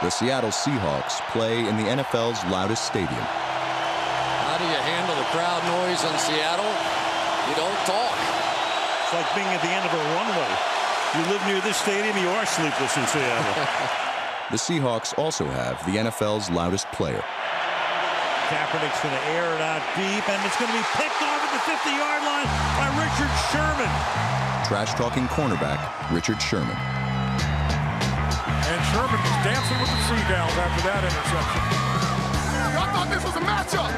The Seattle Seahawks play in the NFL's loudest stadium. How do you handle the crowd noise in Seattle? You don't talk. It's like being at the end of a runway. You live near this stadium, you are sleepless in Seattle. The Seahawks also have the NFL's loudest player. Kaepernick's going to air it out deep, and it's going to be picked off at the 50-yard line by Richard Sherman. Trash-talking cornerback Richard Sherman. And Sherman was dancing with the seagulls after that interception. I thought this was a matchup.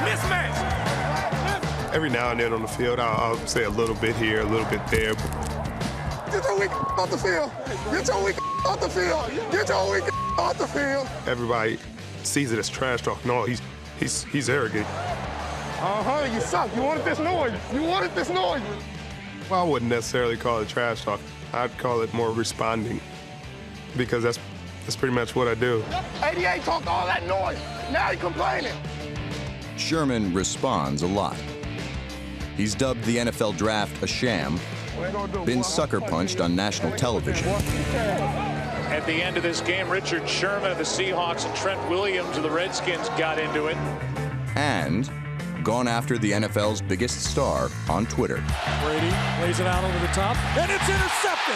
Mismatch. Every now and then on the field, I'll say a little bit here, a little bit there. Get your weak off the field. Get your weak off the field. Get your weak off the field. Everybody sees it as trash talk. No, he's arrogant. You suck. You wanted this noise. You wanted this noise. Well, I wouldn't necessarily call it trash talk. I'd call it more responding, because that's pretty much what I do. 88 talked all that noise. Now he complaining. Sherman responds a lot. He's dubbed the NFL draft a sham, been sucker punched on national television. At the end of this game, Richard Sherman of the Seahawks and Trent Williams of the Redskins got into it. And gone after the NFL's biggest star on Twitter. Brady lays it out over the top, and it's intercepted.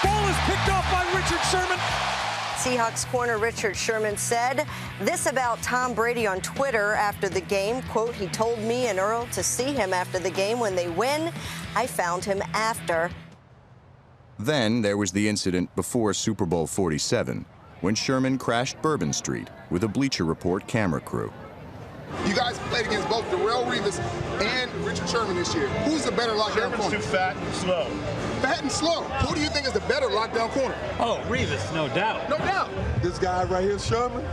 Ball is picked off by Richard Sherman. Seahawks corner Richard Sherman said this about Tom Brady on Twitter after the game. Quote, he told me and Earl to see him after the game when they win. I found him after. Then there was the incident before Super Bowl 47, when Sherman crashed Bourbon Street with a Bleacher Report camera crew. You guys played against both Darrelle Revis and Richard Sherman this year. Who's the better lockdown corner? Sherman's too fat and slow. Fat and slow. Who do you think is the better lockdown corner? Oh, Revis, no doubt. No doubt. This guy right here, Sherman,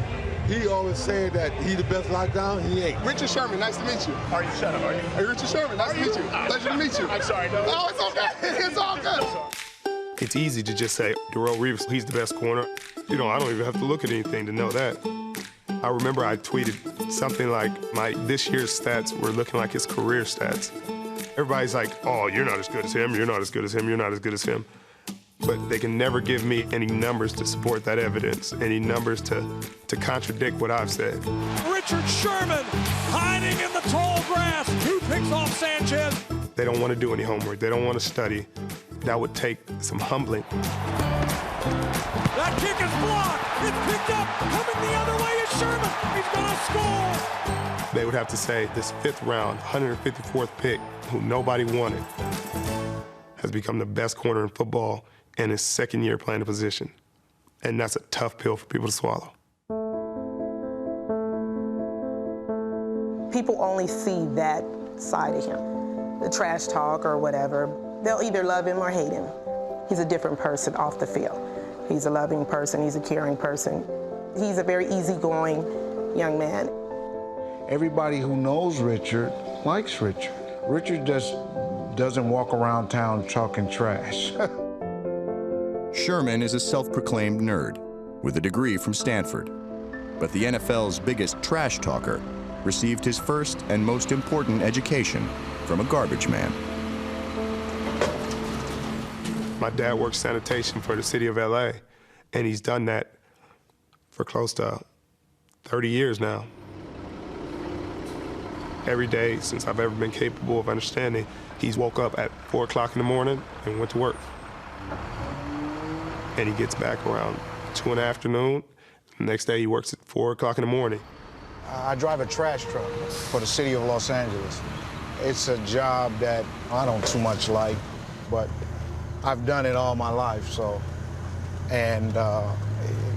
he always said that he the best lockdown. He ain't. Richard Sherman, nice to meet you. Are you shut up? Are you? Hey, Richard Sherman, nice to meet you. Pleasure to meet you. I'm sorry. No. Oh, it's okay. It's all good. It's easy to just say, Darrelle Revis, he's the best corner. You know, I don't even have to look at anything to know that. I remember I tweeted something like, this year's stats were looking like his career stats. Everybody's like, oh, you're not as good as him, you're not as good as him, you're not as good as him. But they can never give me any numbers to support that evidence, any numbers to contradict what I've said. Richard Sherman hiding in the tall grass. He picks off Sanchez. They don't want to do any homework. They don't want to study. That would take some humbling. That kick is blocked. It's picked up. Coming the other way is Sherman. He's going to score. They would have to say this 5th round, 154th pick, who nobody wanted, has become the best corner in football in his 2nd year playing the position. And that's a tough pill for people to swallow. People only see that side of him, the trash talk or whatever. They'll either love him or hate him. He's a different person off the field. He's a loving person, he's a caring person. He's a very easygoing young man. Everybody who knows Richard likes Richard. Richard just doesn't walk around town talking trash. Sherman is a self-proclaimed nerd with a degree from Stanford. But the NFL's biggest trash talker received his first and most important education from a garbage man. My dad works sanitation for the city of LA, and he's done that for close to 30 years now. Every day since I've ever been capable of understanding, he's woke up at 4 o'clock in the morning and went to work. And he gets back around 2 in the afternoon. The next day he works at 4 o'clock in the morning. I drive a trash truck for the city of Los Angeles. It's a job that I don't too much like, but I've done it all my life, so. And,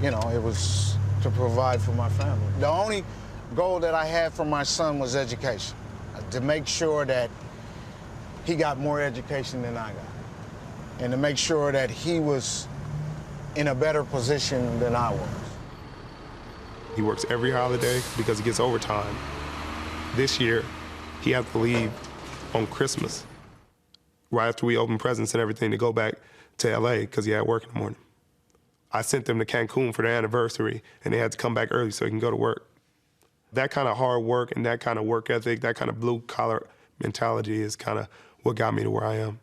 you know, it was to provide for my family. The only goal that I had for my son was education, to make sure that he got more education than I got, and to make sure that he was in a better position than I was. He works every holiday because he gets overtime. This year, he had to leave on Christmas, right after we opened presents and everything, to go back to LA because he had work in the morning. I sent them to Cancun for their anniversary, and they had to come back early so he can go to work. That kind of hard work and that kind of work ethic, that kind of blue-collar mentality is kind of what got me to where I am.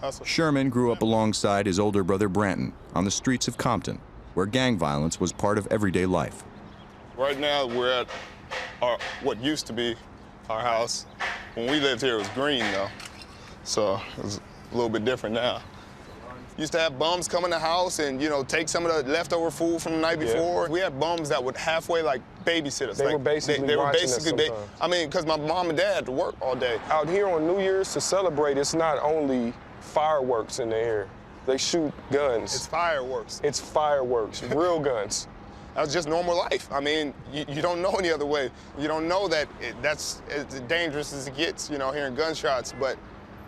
hustle. Sherman grew up alongside his older brother Branton on the streets of Compton, where gang violence was part of everyday life. Right now, we're at what used to be our house. When we lived here, it was green, though. So it's a little bit different now. Used to have bums come in the house and, you know, take some of the leftover food from the night before. We had bums that would halfway, like, babysit us. They were basically watching us sometimes. I mean, because my mom and dad had to work all day. Out here on New Year's to celebrate, it's not only fireworks in the air. They shoot guns. It's fireworks. It's fireworks, real guns. That's just normal life. I mean, you don't know any other way. You don't know that that's as dangerous as it gets, you know, hearing gunshots, but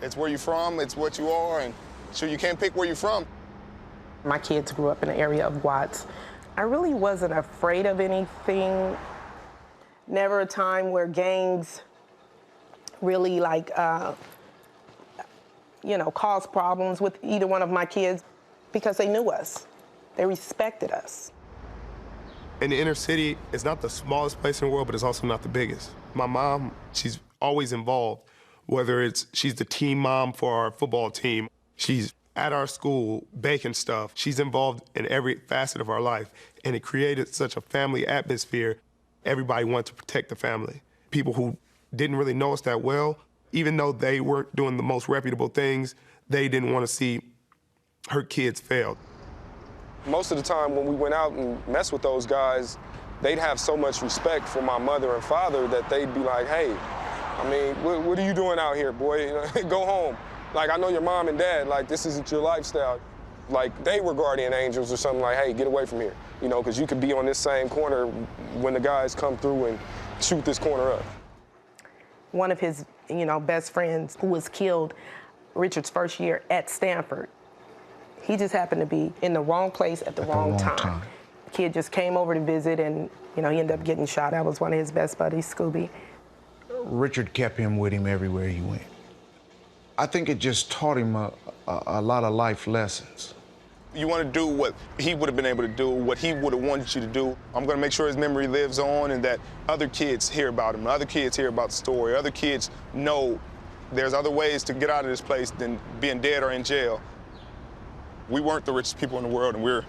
it's where you're from, it's what you are, and so you can't pick where you're from. My kids grew up in the area of Watts. I really wasn't afraid of anything. Never a time where gangs really, like, you know, caused problems with either one of my kids because they knew us. They respected us. In the inner city, it's not the smallest place in the world, but it's also not the biggest. My mom, she's always involved, whether it's she's the team mom for our football team, she's at our school baking stuff. She's involved in every facet of our life, and it created such a family atmosphere. Everybody wanted to protect the family. People who didn't really know us that well, even though they weren't doing the most reputable things, they didn't want to see her kids fail. Most of the time when we went out and messed with those guys, they'd have so much respect for my mother and father that they'd be like, hey, I mean, what are you doing out here, boy? You know, go home. Like, I know your mom and dad, like, this isn't your lifestyle. Like, they were guardian angels or something like, hey, get away from here. You know, because you could be on this same corner when the guys come through and shoot this corner up. One of his, you know, best friends who was killed Richard's first year at Stanford, he just happened to be in the wrong place at the wrong time. The kid just came over to visit and, you know, he ended up getting shot. That was one of his best buddies, Scooby. Richard kept him with him everywhere he went. I think it just taught him a lot of life lessons. You want to do what he would have been able to do, what he would have wanted you to do. I'm going to make sure his memory lives on and that other kids hear about him, other kids hear about the story, other kids know there's other ways to get out of this place than being dead or in jail. We weren't the richest people in the world, and we're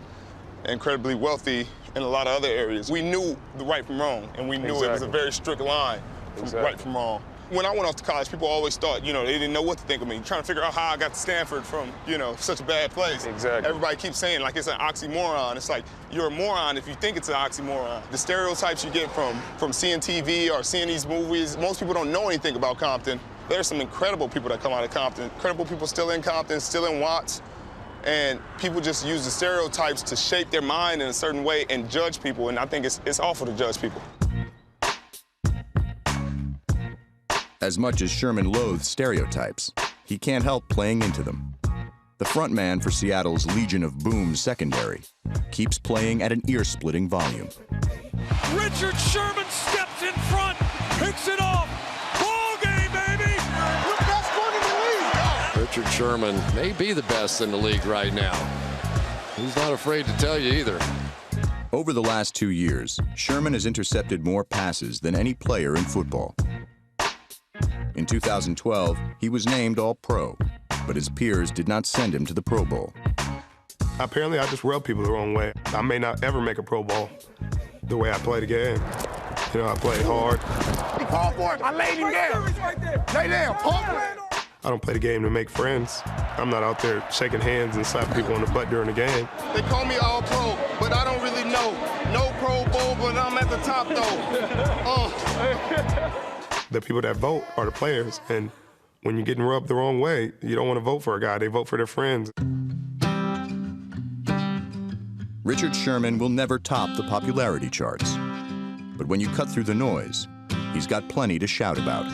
incredibly wealthy in a lot of other areas. We knew the right from wrong, and we knew it was a very strict line from right from wrong. When I went off to college, people always thought, you know, they didn't know what to think of me, trying to figure out how I got to Stanford from, you know, such a bad place. Exactly. Everybody keeps saying, like, it's an oxymoron. It's like, you're a moron if you think it's an oxymoron. The stereotypes you get from seeing TV or seeing these movies, most people don't know anything about Compton. There's some incredible people that come out of Compton, incredible people still in Compton, still in Watts. And people just use the stereotypes to shape their mind in a certain way and judge people, and I think it's awful to judge people. As much as Sherman loathes stereotypes, he can't help playing into them. The frontman for Seattle's Legion of Boom secondary keeps playing at an ear-splitting volume. Richard Sherman steps in front, picks it off. Ball game, baby! You're the best one in the league! Richard Sherman may be the best in the league right now. He's not afraid to tell you either. Over the last 2 years, Sherman has intercepted more passes than any player in football. In 2012, he was named All-Pro, but his peers did not send him to the Pro Bowl. Apparently, I just rub people the wrong way. I may not ever make a Pro Bowl the way I play the game. You know, I play hard. Paul for it. I laid him down. Lay down, Paul. I don't play the game to make friends. I'm not out there shaking hands and slapping people on the butt during the game. They call me All-Pro, but I don't really know. No Pro Bowl, but I'm at the top, though. The people that vote are the players, and when you're getting rubbed the wrong way, you don't want to vote for a guy. They vote for their friends. Richard Sherman will never top the popularity charts. But when you cut through the noise, he's got plenty to shout about.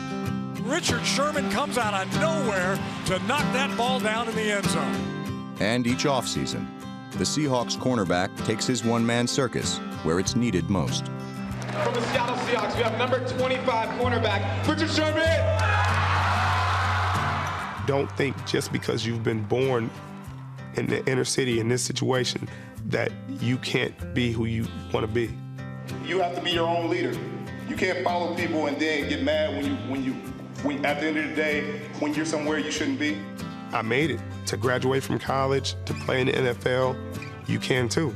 Richard Sherman comes out of nowhere to knock that ball down in the end zone. And each offseason, the Seahawks cornerback takes his one-man circus where it's needed most. From the Seattle Seahawks, we have number 25 cornerback, Richard Sherman. Don't think just because you've been born in the inner city in this situation that you can't be who you want to be. You have to be your own leader. You can't follow people and then get mad when at the end of the day, when you're somewhere you shouldn't be. I made it. To graduate from college, to play in the NFL, you can too.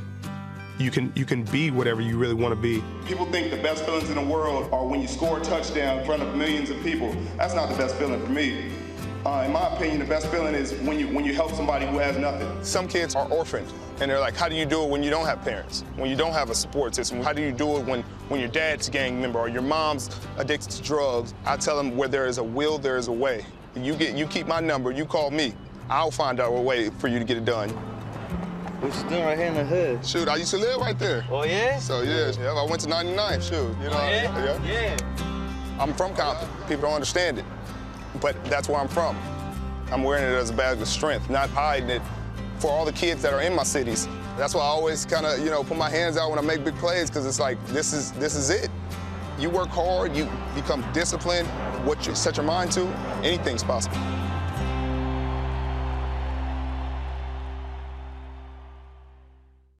You can be whatever you really want to be. People think the best feelings in the world are when you score a touchdown in front of millions of people. That's not the best feeling for me. In my opinion, the best feeling is when you help somebody who has nothing. Some kids are orphaned, and they're like, how do you do it when you don't have parents? When you don't have a support system? How do you do it when your dad's a gang member or your mom's addicted to drugs? I tell them, where there is a will, there is a way. You keep my number, you call me. I'll find out a way for you to get it done. What you doing right here in the hood? Shoot, I used to live right there. Oh, yeah? So, yeah, I went to 99, shoot. You know, Yeah. I'm from Compton. People don't understand it, but that's where I'm from. I'm wearing it as a badge of strength, not hiding it for all the kids that are in my cities. That's why I always kind of, put my hands out when I make big plays, because it's like, this is it. You work hard, you become disciplined, what you set your mind to, anything's possible.